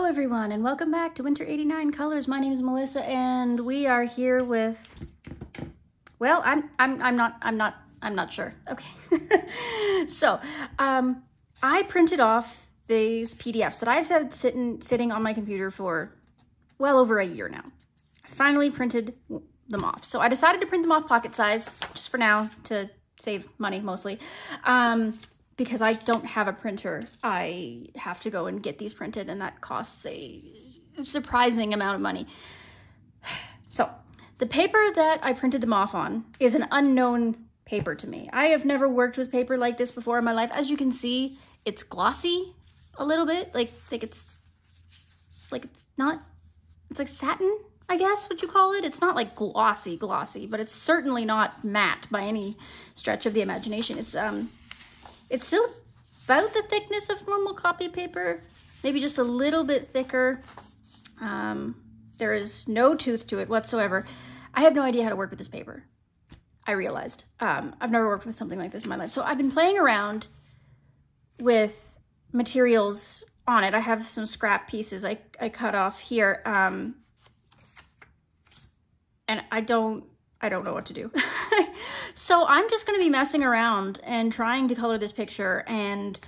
everyone, and welcome back to Winter 89 Colors. My name is Melissa, and we are here with, well, I'm not sure. Okay. So, I printed off these PDFs that I've had sitting on my computer for well over a year now. I finally printed them off. So I decided to print them off pocket size, just for now, to save money mostly. Because I don't have a printer, I have to go and get these printed, and that costs a surprising amount of money. So the paper that I printed them off on is an unknown paper to me. I have never worked with paper like this before in my life. As you can see, it's glossy a little bit, like it's like satin, I guess, would you call it? It's not like glossy, but it's certainly not matte by any stretch of the imagination. It's still about the thickness of normal copy paper, maybe just a little bit thicker. There is no tooth to it whatsoever. I have no idea how to work with this paper, I realized. I've never worked with something like this in my life. So I've been playing around with materials on it. I have some scrap pieces I cut off here. And I don't know what to do. So I'm just going to be messing around and trying to color this picture, and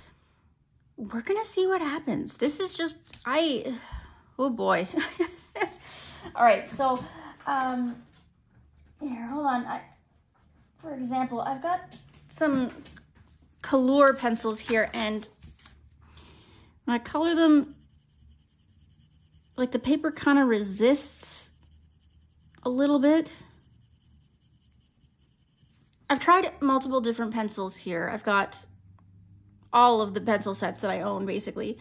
we're going to see what happens. This is just, oh boy. All right, so, here, hold on. For example, I've got some Color pencils here, and when I color them, like the paper kind of resists a little bit. I've tried multiple different pencils here. I've got all of the pencil sets that I own, basically.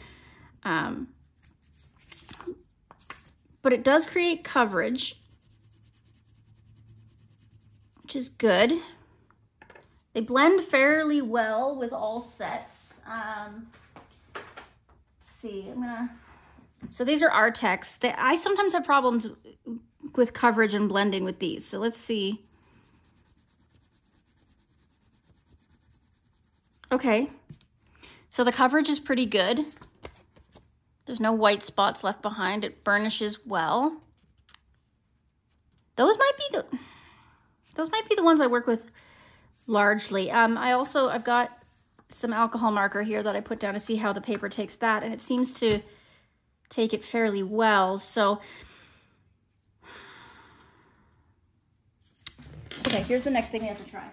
But it does create coverage, which is good. They blend fairly well with all sets. Let's see, so these are Artex. I sometimes have problems with coverage and blending with these. So let's see. Okay, so the coverage is pretty good. There's no white spots left behind. It burnishes well. Those might be the ones I work with largely. I've got some alcohol marker here that I put down to see how the paper takes that, and it seems to take it fairly well. So, okay, here's the next thing we have to try.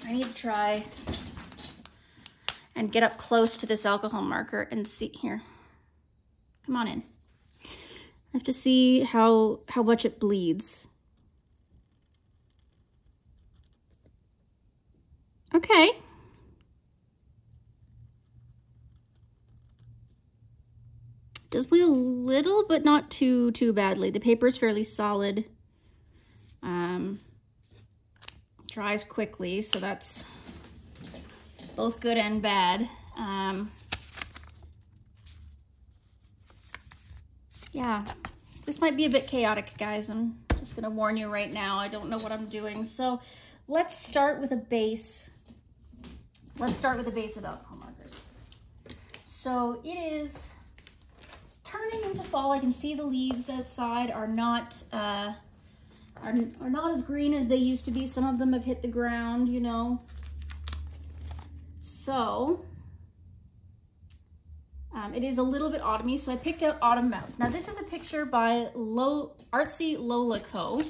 I need to try and get up close to this alcohol marker and see here. Come on in. I have to see how much it bleeds. Okay. It does bleed a little, but not too badly. The paper is fairly solid. Dries quickly, so that's both good and bad. Yeah, this might be a bit chaotic, guys. I'm just gonna warn you right now. I don't know what I'm doing. So let's start with a base. Let's start with a base of alcohol markers. So it is turning into fall. I can see the leaves outside are not as green as they used to be. Some of them have hit the ground, you know. So, it is a little bit autumny, so I picked out Autumn Mouse. Now, this is a picture by ArtsyLolaCo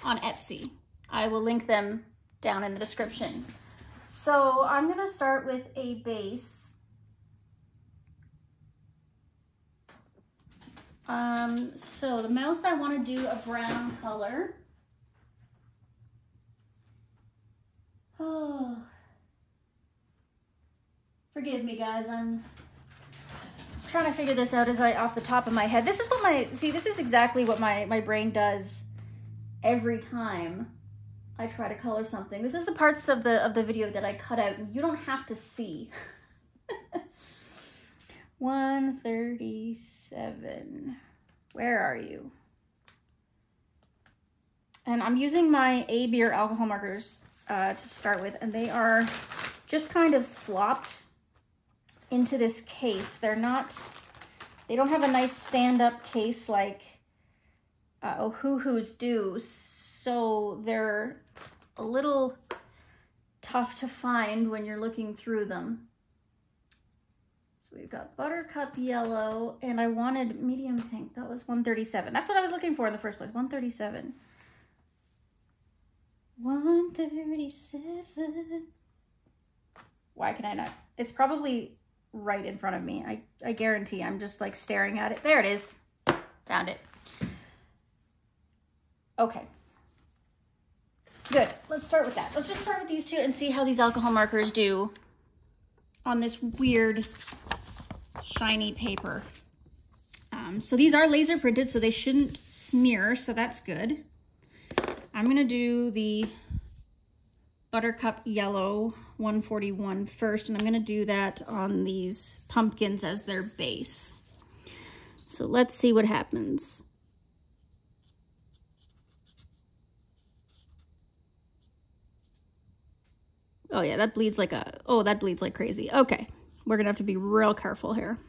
on Etsy. I will link them down in the description. So, I'm going to start with a base. So, the mouse, I want to do a brown color. Oh. Forgive me, guys, I'm trying to figure this out off the top of my head. This is what this is exactly what my brain does every time I try to color something. This is the parts of the video that I cut out, and you don't have to see. 137, where are you? And I'm using my A-Beer alcohol markers to start with, and they are just kind of slopped into this case. They're not They don't have a nice stand-up case like Ohuhu's do, so they're a little tough to find when you're looking through them. So we've got Buttercup Yellow, and I wanted medium pink. That was 137. That's what I was looking for in the first place, 137. 137. Why can I not? It's probably right in front of me. I guarantee I'm just like staring at it. There it is. Found it. Okay. Good. Let's start with that. Let's just start with these two and see how these alcohol markers do on this weird shiny paper. So these are laser printed, so they shouldn't smear, so that's good. I'm gonna do the Buttercup Yellow 141 first, and I'm gonna do that on these pumpkins as their base. So let's see what happens. Oh yeah, that bleeds like that bleeds like crazy. Okay, we're gonna have to be real careful here.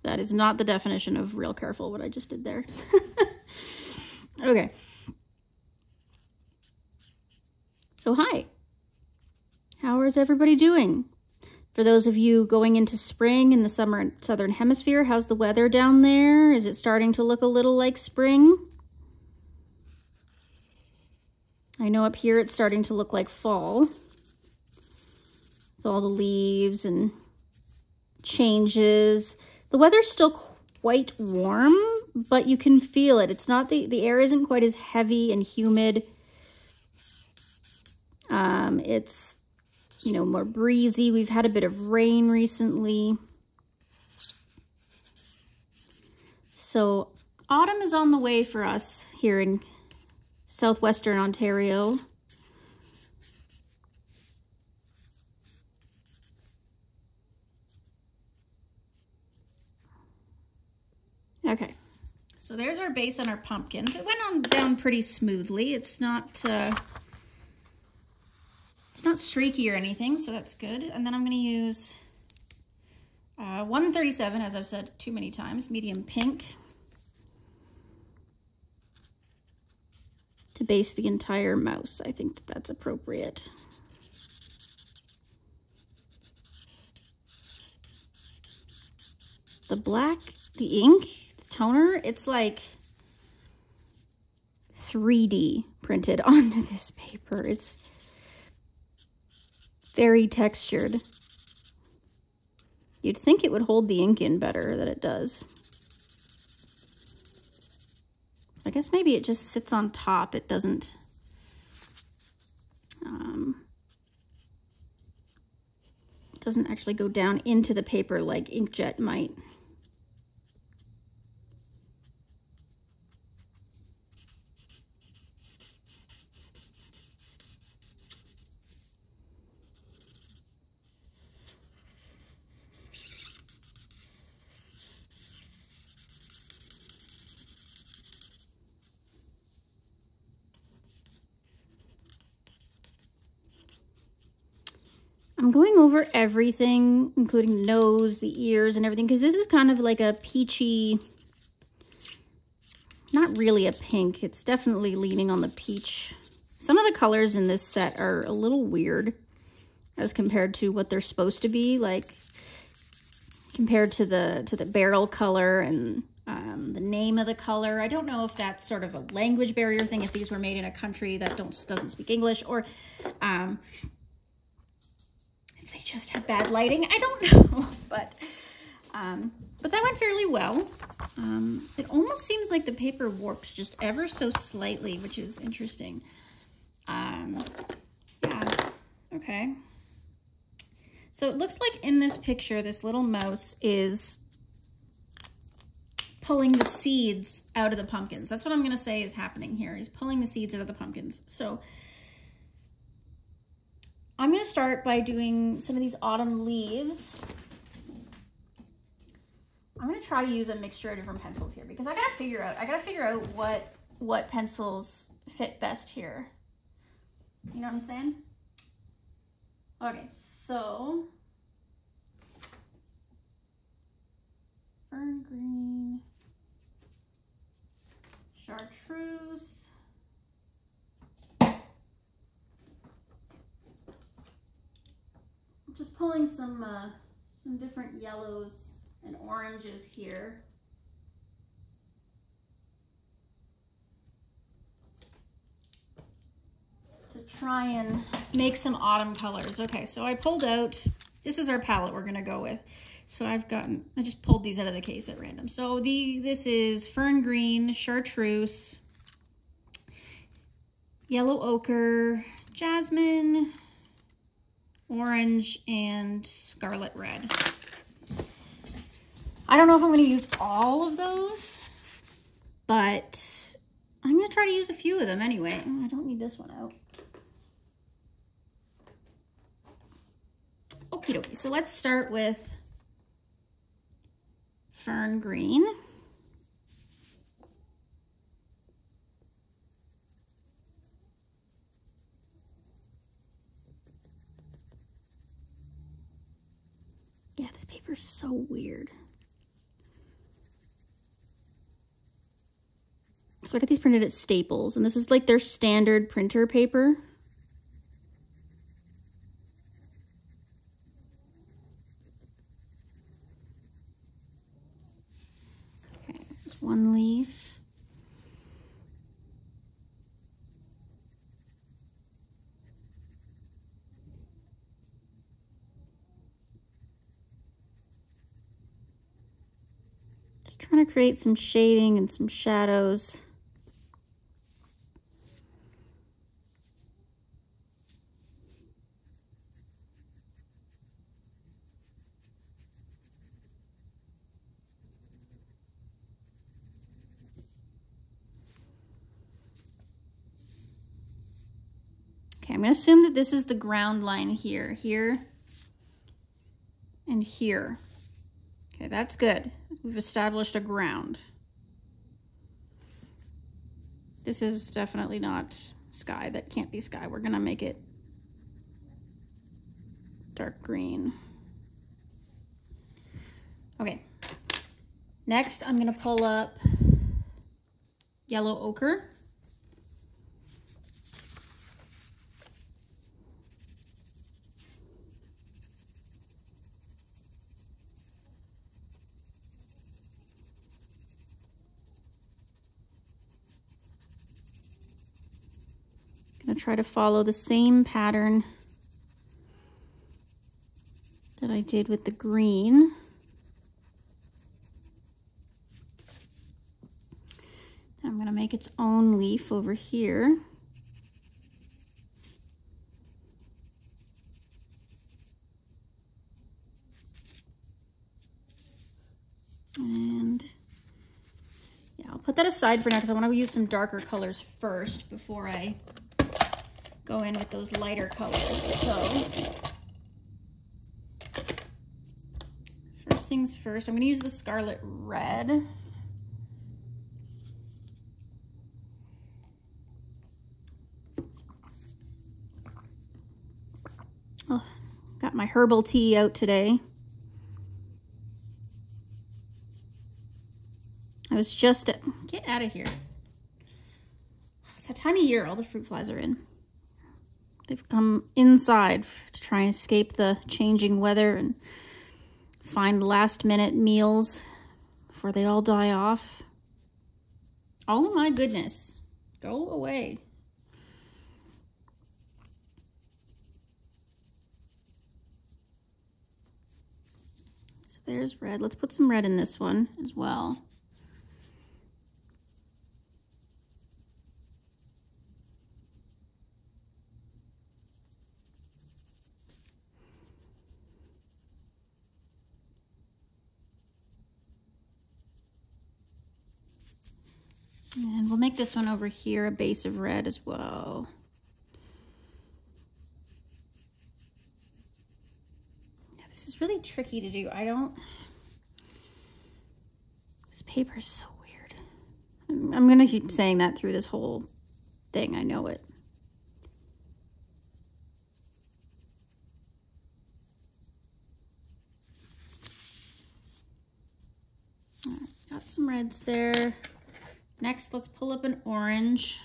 That is not the definition of real careful, what I just did there. Okay. So hi. How is everybody doing? For those of you going into spring in the southern hemisphere, how's the weather down there? Is it starting to look a little like spring? I know up here it's starting to look like fall. With all the leaves and changes. The weather's still quite warm, but you can feel it. It's not, the air isn't quite as heavy and humid. It's, you know, more breezy. We've had a bit of rain recently. So autumn is on the way for us here in southwestern Ontario. Okay, so there's our base on our pumpkins. It went down pretty smoothly. It's not streaky or anything, so that's good. And then I'm going to use 137, as I've said too many times, medium pink, to base the entire mouse. I think that that's appropriate. The black, the ink, the toner, it's like 3D printed onto this paper. It's very textured. You'd think it would hold the ink in better than it does. I guess maybe it just sits on top. It doesn't, actually go down into the paper like inkjet might. I'm going over everything, including the nose, the ears, and everything, because this is kind of like a peachy, not really a pink. It's definitely leaning on the peach. Some of the colors in this set are a little weird as compared to what they're supposed to be, like compared to the barrel color and the name of the color. I don't know if that's sort of a language barrier thing, if these were made in a country that doesn't speak English, or they just have bad lighting. I don't know, but that went fairly well. It almost seems like the paper warped just ever so slightly, which is interesting. Yeah, okay. So it looks like in this picture, this little mouse is pulling the seeds out of the pumpkins. That's what I'm gonna say is happening here. He's pulling the seeds out of the pumpkins. So I'm going to start by doing some of these autumn leaves. I'm gonna try to use a mixture of different pencils here because I gotta figure out what pencils fit best here. You know what I'm saying? Okay, so fern green, chartreuse, I'm just pulling some different yellows and oranges here. To try and make some autumn colors. Okay, so I pulled out, this is our palette we're gonna go with. So I just pulled these out of the case at random. So this is fern green, chartreuse, yellow ochre, jasmine, orange, and scarlet red. I don't know if I'm gonna use all of those, but I'm gonna try to use a few of them anyway. I don't need this one out. Okie dokie, so let's start with fern green. Yeah, this paper is so weird. So I got these printed at Staples, and this is like their standard printer paper. One leaf. Just trying to create some shading and some shadows. Okay, I'm going to assume that this is the ground line here, and here. Okay, that's good. We've established a ground. This is definitely not sky. That can't be sky. We're going to make it dark green. Okay. Next, I'm going to pull up yellow ochre. Gonna try to follow the same pattern that I did with the green. I'm gonna make its own leaf over here. And yeah, I'll put that aside for now because I want to use some darker colors first before I go in with those lighter colors. So first things first, I'm going to use the scarlet red. Oh, got my herbal tea out today. I was just get out of here. It's that time of year, all the fruit flies are in. They've come inside to try and escape the changing weather and find last minute meals before they all die off. Oh my goodness, go away. So there's red. Let's put some red in this one as well. And we'll make this one over here a base of red as well. Yeah, this is really tricky to do. I don't This paper is so weird. I'm gonna keep saying that through this whole thing. I know it. All right, got some reds there. Next, let's pull up an orange.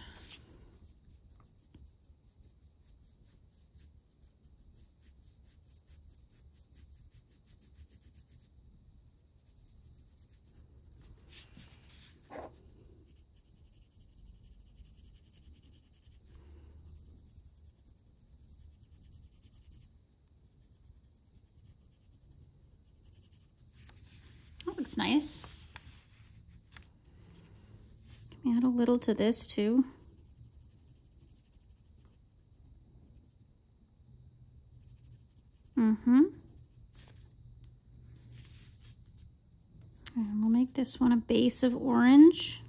That looks nice. Can we add a little to this too? And we'll make this one a base of orange.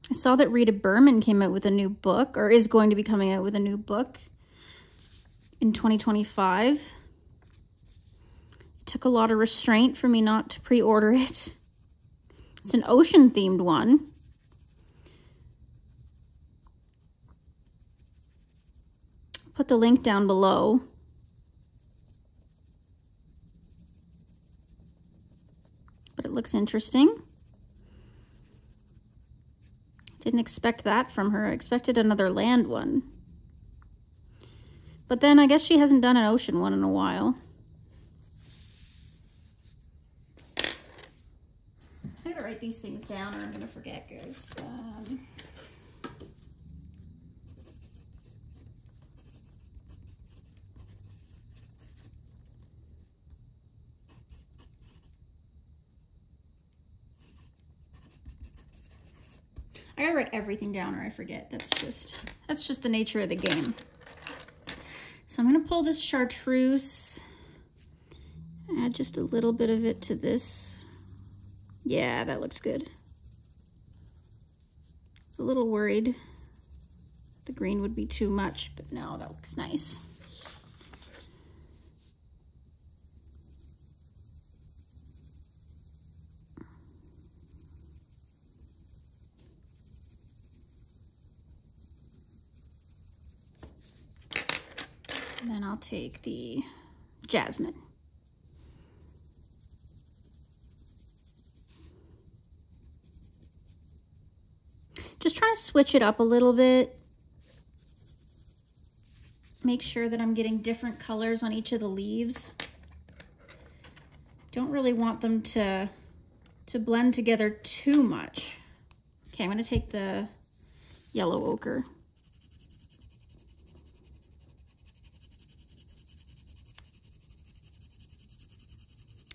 I saw that Rita Berman came out with a new book, or is going to be coming out with a new book in 2025. It took a lot of restraint for me not to pre-order it. It's an ocean-themed one. Put the link down below. But it looks interesting. Didn't expect that from her. I expected another land one. But then I guess she hasn't done an ocean one in a while. I gotta write these things down or I'm gonna forget, guys. I gotta write everything down or I forget. That's just the nature of the game. So I'm gonna pull this chartreuse, add just a little bit of it to this. Yeah, that looks good. I was a little worried the green would be too much, but no, that looks nice. And then I'll take the jasmine. Just trying to switch it up a little bit. Make sure that I'm getting different colors on each of the leaves. Don't really want them to blend together too much. Okay, I'm gonna take the yellow ochre.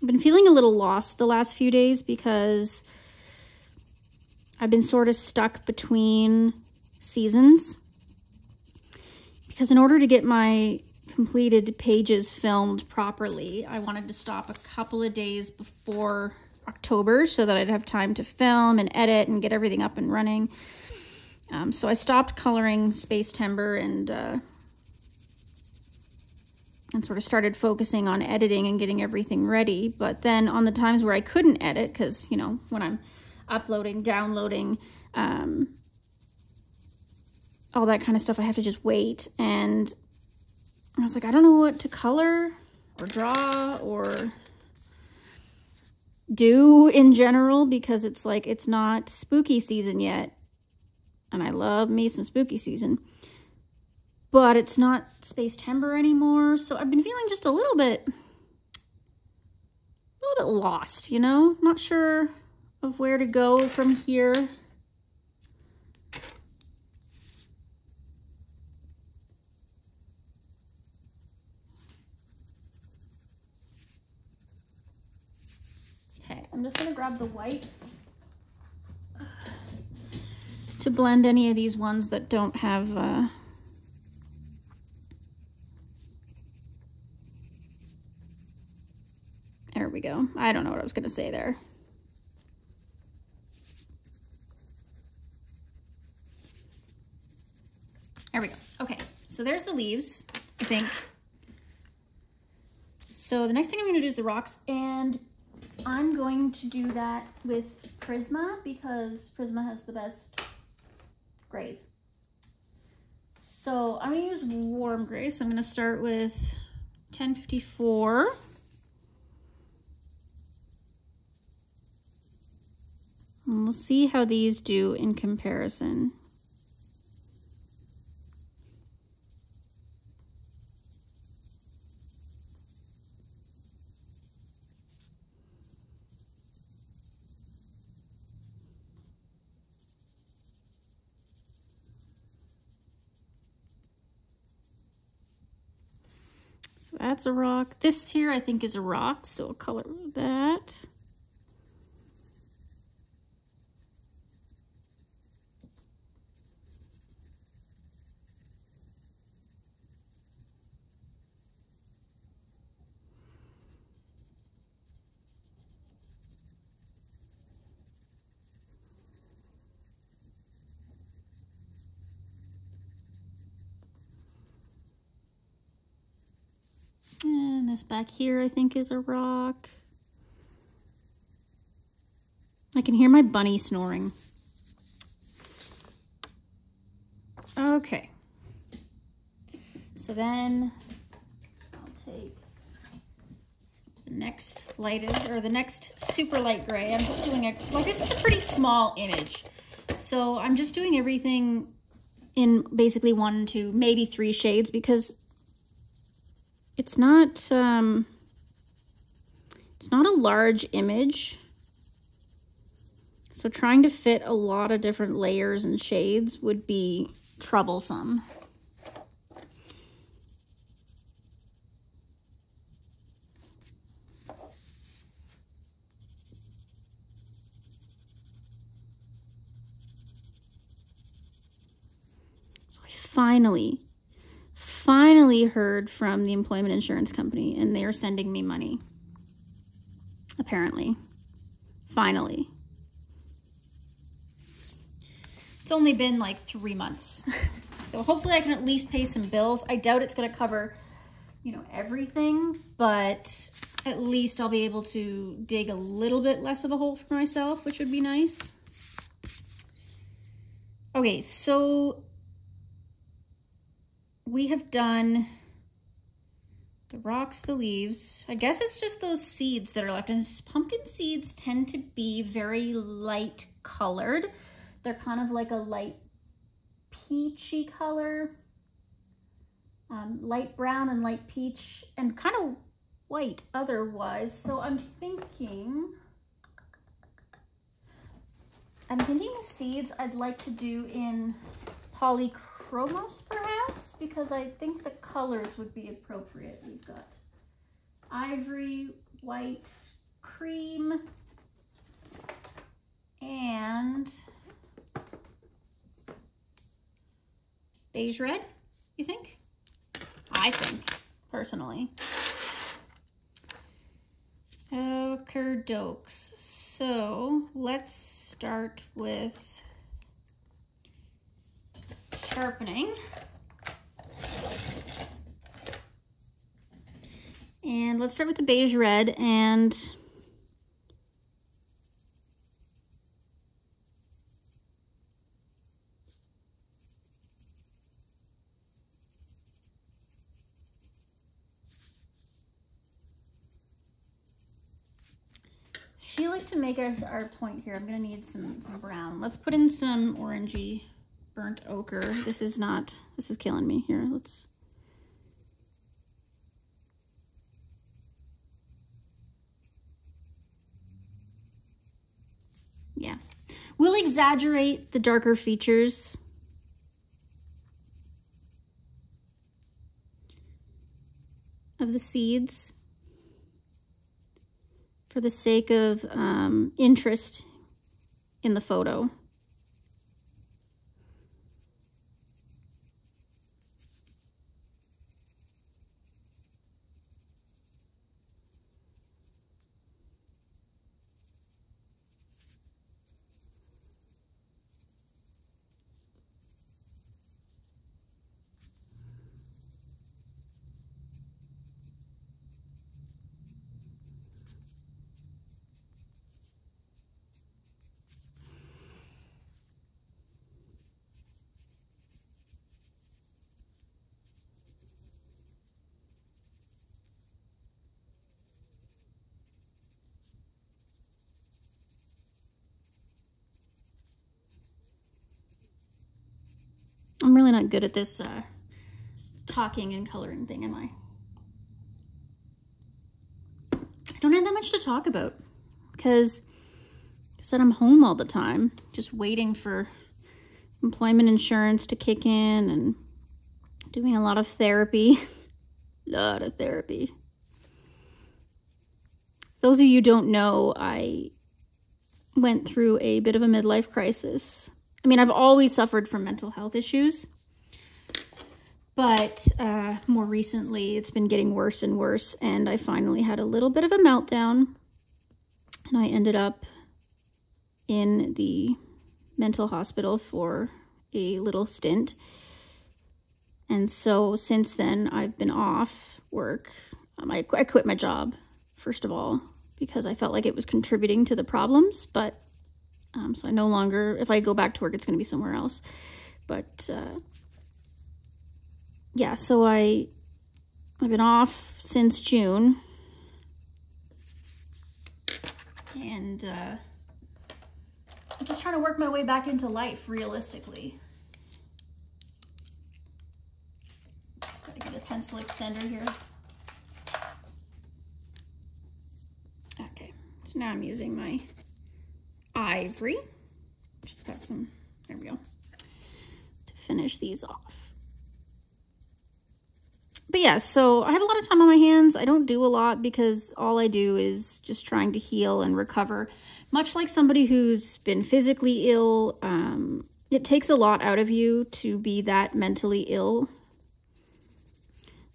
I've been feeling a little lost the last few days because I've been sort of stuck between seasons. Because in order to get my completed pages filmed properly, I wanted to stop a couple of days before October so that I'd have time to film and edit and get everything up and running. So I stopped coloring Space Timber and sort of started focusing on editing and getting everything ready. But then on the times where I couldn't edit, because, you know, when I'm uploading, downloading, all that kind of stuff, I have to just wait. And I was like, I don't know what to color or draw or do in general, because it's like, it's not spooky season yet. And I love me some spooky season. But it's not Space Timber anymore, so I've been feeling just a little bit lost, you know? Not sure of where to go from here. Okay, I'm just gonna grab the white to blend any of these ones that don't have there we go. I don't know what I was going to say there. There we go. Okay, so there's the leaves, I think. So the next thing I'm going to do is the rocks, and I'm going to do that with Prisma because Prisma has the best grays. So I'm going to use warm gray. So I'm going to start with 1054. And we'll see how these do in comparison. So that's a rock. This here I think is a rock, so I'll color that. And this back here I think is a rock. I can hear my bunny snoring. Okay. So then I'll take the next lighted, or the next super light gray. I'm just doing a, like, this is a pretty small image. So I'm just doing everything in basically 1, 2, maybe 3 shades because it's not a large image. So trying to fit a lot of different layers and shades would be troublesome. So I finally heard from the employment insurance company, and they are sending me money. Apparently. Finally. It's only been like 3 months. So hopefully I can at least pay some bills. I doubt it's going to cover, you know, everything, but at least I'll be able to dig a little bit less of a hole for myself, which would be nice. Okay, so we have done the rocks, the leaves. I guess it's just those seeds that are left. And pumpkin seeds tend to be very light colored. They're kind of like a light peachy color, light brown and light peach, and kind of white otherwise. So I'm thinking the seeds I'd like to do in polychromos perhaps, because I think the colors would be appropriate. We've got ivory, white, cream, and beige red, you think? I think, personally. Okie dokes. So let's start with sharpening. And let's start with the beige red, and I feel like to make our point here, I'm gonna need some brown. Let's put in some orangey burnt ochre. This is killing me here. Yeah. We'll exaggerate the darker features. Of the seeds for the sake of interest in the photo. really not good at this talking and coloring thing, am I? I don't have that much to talk about because I said I'm home all the time, just waiting for employment insurance to kick in and doing a lot of therapy. Lot of therapy. Those of you who don't know, I went through a bit of a midlife crisis. I mean, I've always suffered from mental health issues, but more recently it's been getting worse and worse, and I finally had a little bit of a meltdown, and I ended up in the mental hospital for a little stint. And so since then, I've been off work. I quit my job, first of all, because I felt like it was contributing to the problems. But so I no longer, if I go back to work, it's going to be somewhere else. But yeah, so I've been off since June. And I'm just trying to work my way back into life, realistically. Gotta get a pencil extender here. Okay, so now I'm using my ivory, which has got some, there we go, to finish these off. But yeah, so I have a lot of time on my hands. I don't do a lot because all I do is just trying to heal and recover. Much like somebody who's been physically ill, it takes a lot out of you to be that mentally ill.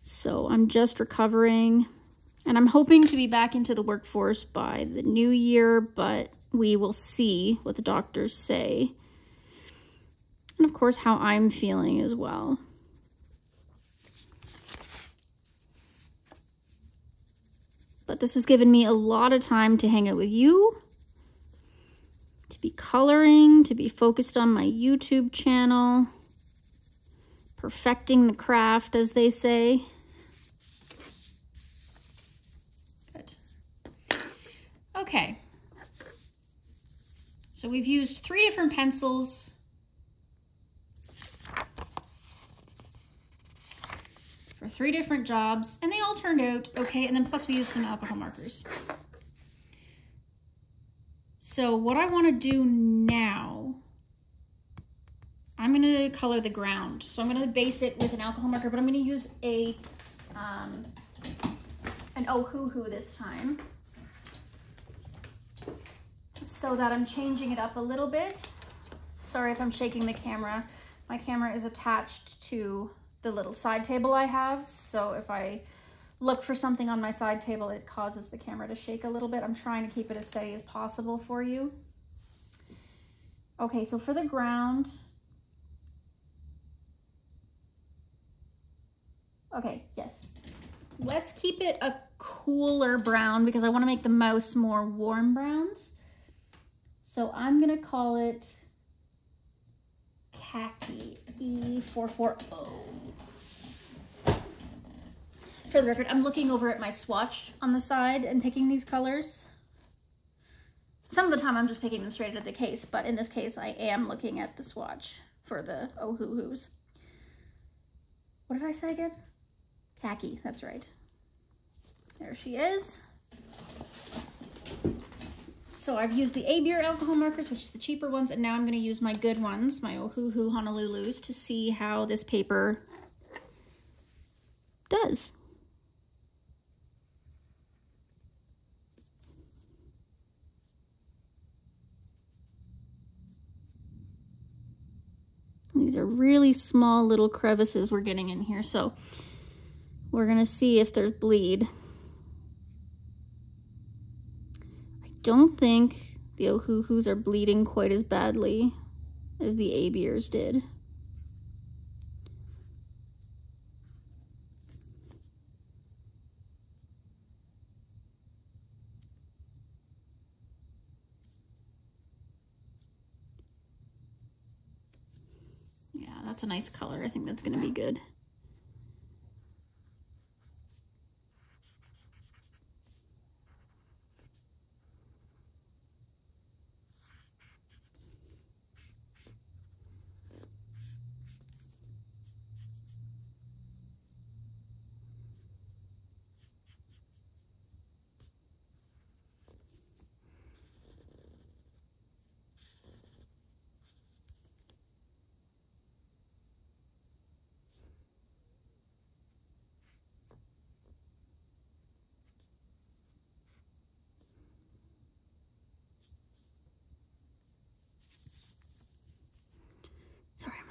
So I'm just recovering, and I'm hoping to be back into the workforce by the new year, but we will see what the doctors say. And of course, how I'm feeling as well. But this has given me a lot of time to hang out with you, to be coloring, to be focused on my YouTube channel, perfecting the craft, as they say. Good. Okay. So we've used 3 different pencils. For 3 different jobs, and they all turned out okay, and then plus we used some alcohol markers. So what I want to do now, I'm going to color the ground. So I'm going to base it with an alcohol marker, but I'm going to use an Oh Hoo Hoo this time, so that I'm changing it up a little bit. Sorry if I'm shaking the camera. My camera is attached to the little side table I have, so if I look for something on my side table, it causes the camera to shake a little bit. I'm trying to keep it as steady as possible for you. Okay, so for the ground, okay, yes, let's keep it a cooler brown because I want to make the mouse more warm browns. So I'm gonna call it khaki, E440. For the record, I'm looking over at my swatch on the side and picking these colors. Some of the time I'm just picking them straight out of the case, but in this case I am looking at the swatch for the Oh Hoo Hoos. What did I say again? Khaki, that's right. There she is. So I've used the A-Beer alcohol markers, which is the cheaper ones, and now I'm going to use my good ones, my Oh Hoo Hoo Honolulu's, to see how this paper does. These are really small little crevices we're getting in here, so we're going to see if there's bleed. I don't think the Oh Hoo Hoos are bleeding quite as badly as the A-Beers did. Yeah, that's a nice color. I think that's going to be good.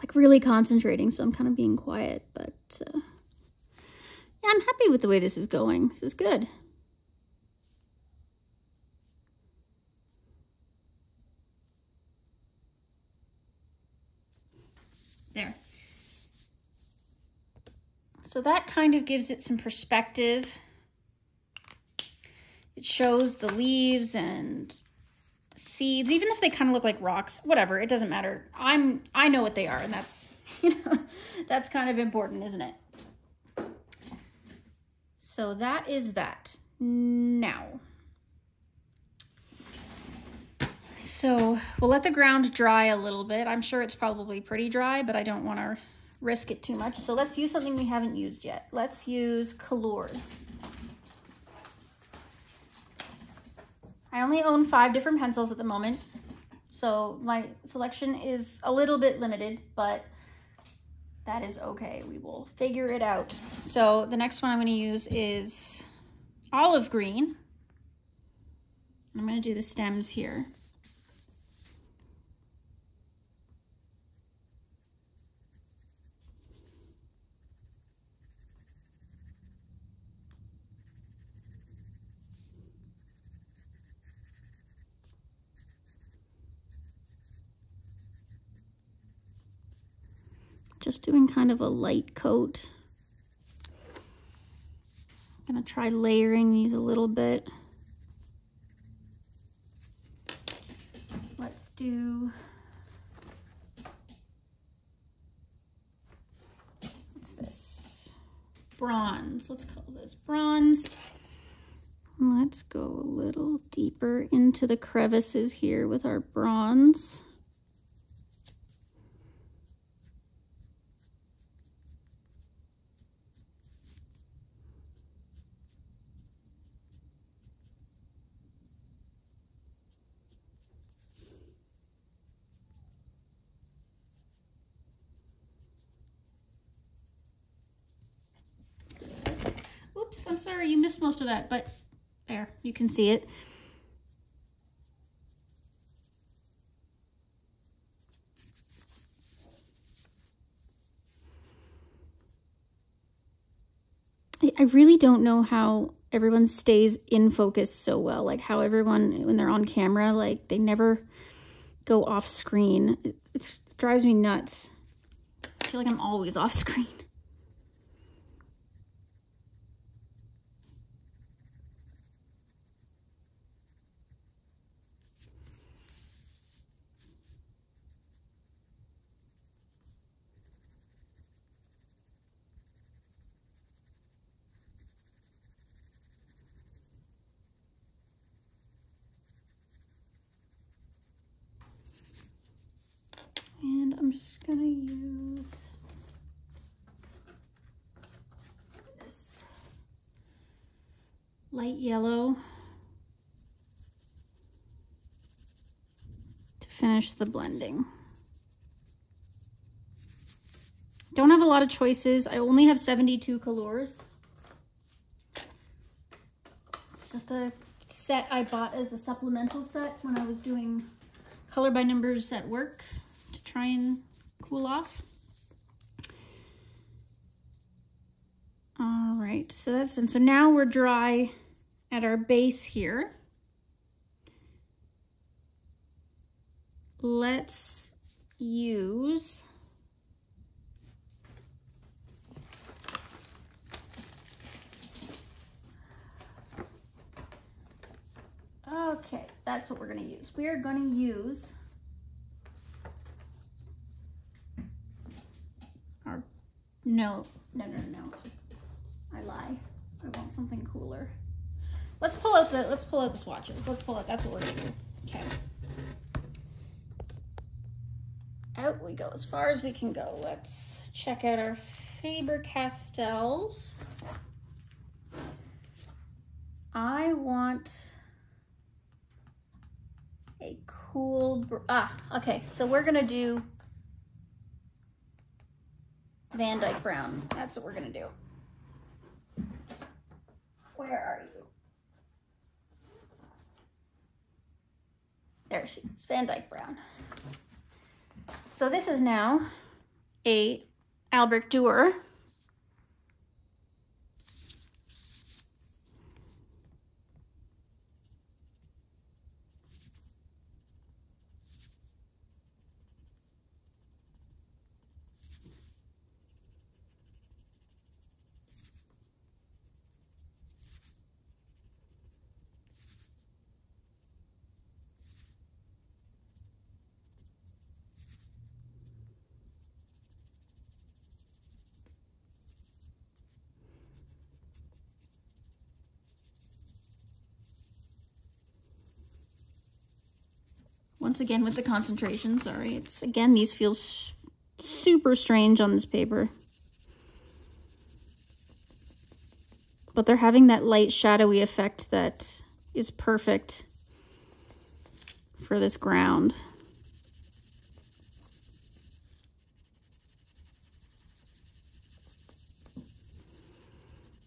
like really concentrating, so I'm kind of being quiet, but yeah, I'm happy with the way this is going. This is good. There. So that kind of gives it some perspective. It shows the leaves and the seeds, even if they kind of look like rocks, whatever, it doesn't matter. I know what they are, and that's, you know, that's kind of important, isn't it? So that is that. Now, so we'll let the ground dry a little bit. I'm sure it's probably pretty dry, but I don't want to risk it too much. So let's use something we haven't used yet. Let's use colors. I only own 5 different pencils at the moment, so my selection is a little bit limited, but that is okay. We will figure it out. So the next one I'm going to use is olive green. I'm going to do the stems here. Just doing kind of a light coat. I'm gonna try layering these a little bit. Let's do, what's this? Bronze, let's call this bronze. Let's go a little deeper into the crevices here with our bronze. Oops, I'm sorry, you missed most of that, but there, you can see it. I really don't know how everyone stays in focus so well, like how everyone, when they're on camera, like they never go off screen. It drives me nuts. I feel like I'm always off screen. And I'm just gonna use this light yellow to finish the blending. Don't have a lot of choices. I only have 72 colors. It's just a set I bought as a supplemental set when I was doing color by numbers at work to try and cool off. All right, so that's done. So now we're dry at our base here. Let's use okay, that's what we're going to use. We are going to use our, no. I lie. I want something cooler. Let's pull out the swatches. That's what we're going to do. Okay. Out we go as far as we can go. Let's check out our Faber-Castells. I want a cool, okay, so we're gonna do Van Dyke Brown. That's what we're gonna do. Where are you? There she is, Van Dyke Brown. So this is now a Albrecht Dürer. Once again with the concentration, sorry. It's, again, these feel super strange on this paper. But they're having that light shadowy effect that is perfect for this ground.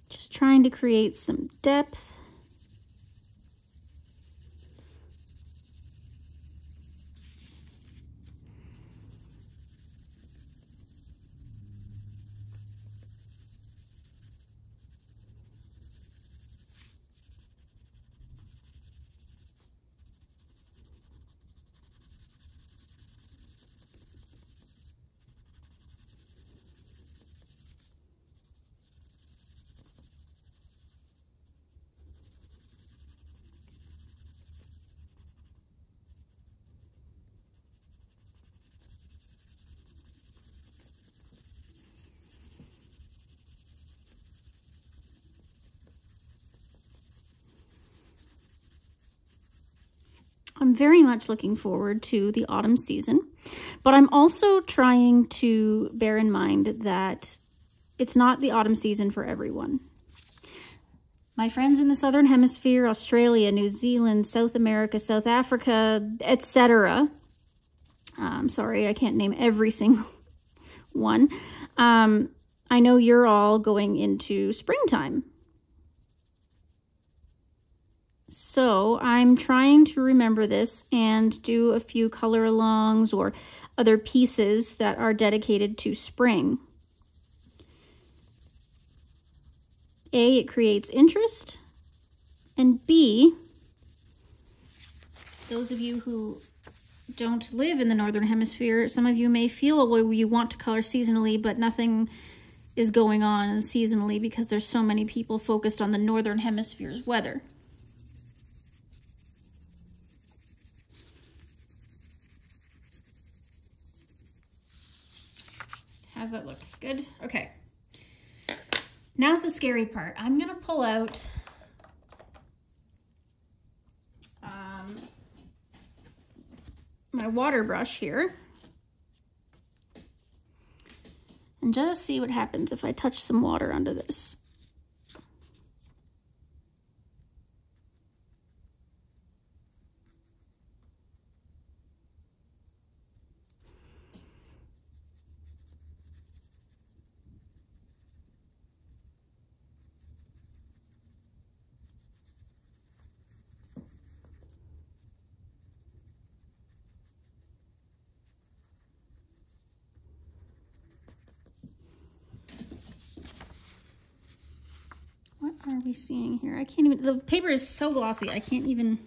Just trying to create some depth. I'm very much looking forward to the autumn season, but I'm also trying to bear in mind that it's not the autumn season for everyone. My friends in the Southern Hemisphere, Australia, New Zealand, South America, South Africa, etc. I'm sorry, I can't name every single one. I know you're all going into springtime. So I'm trying to remember this and do a few color alongs or other pieces that are dedicated to spring. A, it creates interest, and B, those of you who don't live in the Northern Hemisphere, some of you may feel well, you want to color seasonally, but nothing is going on seasonally because there's so many people focused on the Northern Hemisphere's weather. How's that look? Good? Okay. Now's the scary part. I'm going to pull out my water brush here and just see what happens if I touch some water under this. What are we seeing here? I can't even, the paper is so glossy, I can't even.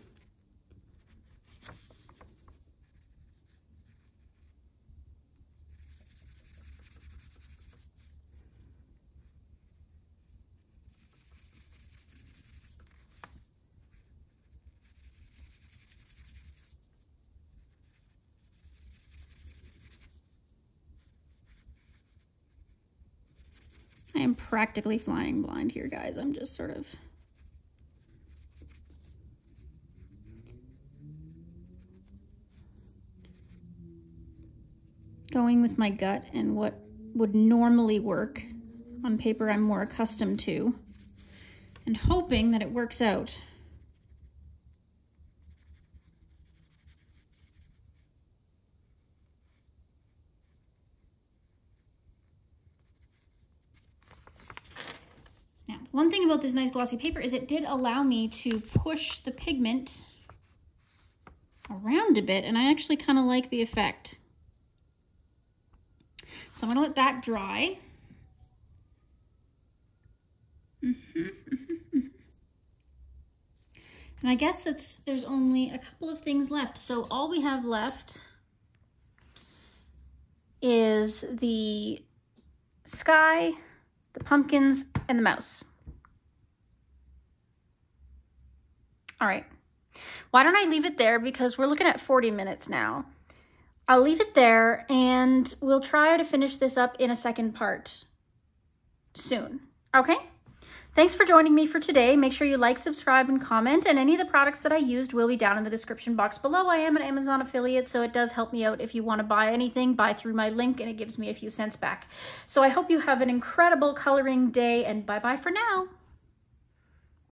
I am practically flying blind here, guys. I'm just sort of going with my gut and what would normally work on paper I'm more accustomed to, and hoping that it works out. Now, one thing about this nice glossy paper is it did allow me to push the pigment around a bit, and I actually kind of like the effect. So I'm gonna let that dry. And I guess there's only a couple of things left. So all we have left is the sky, the pumpkins, and the mouse. All right, why don't I leave it there, because we're looking at 40 minutes now. I'll leave it there and we'll try to finish this up in a second part soon, okay? Thanks for joining me for today. Make sure you like, subscribe, and comment, and any of the products that I used will be down in the description box below. I am an Amazon affiliate, so it does help me out. If you want to buy anything, buy through my link, and it gives me a few cents back. So I hope you have an incredible coloring day, and bye-bye for now.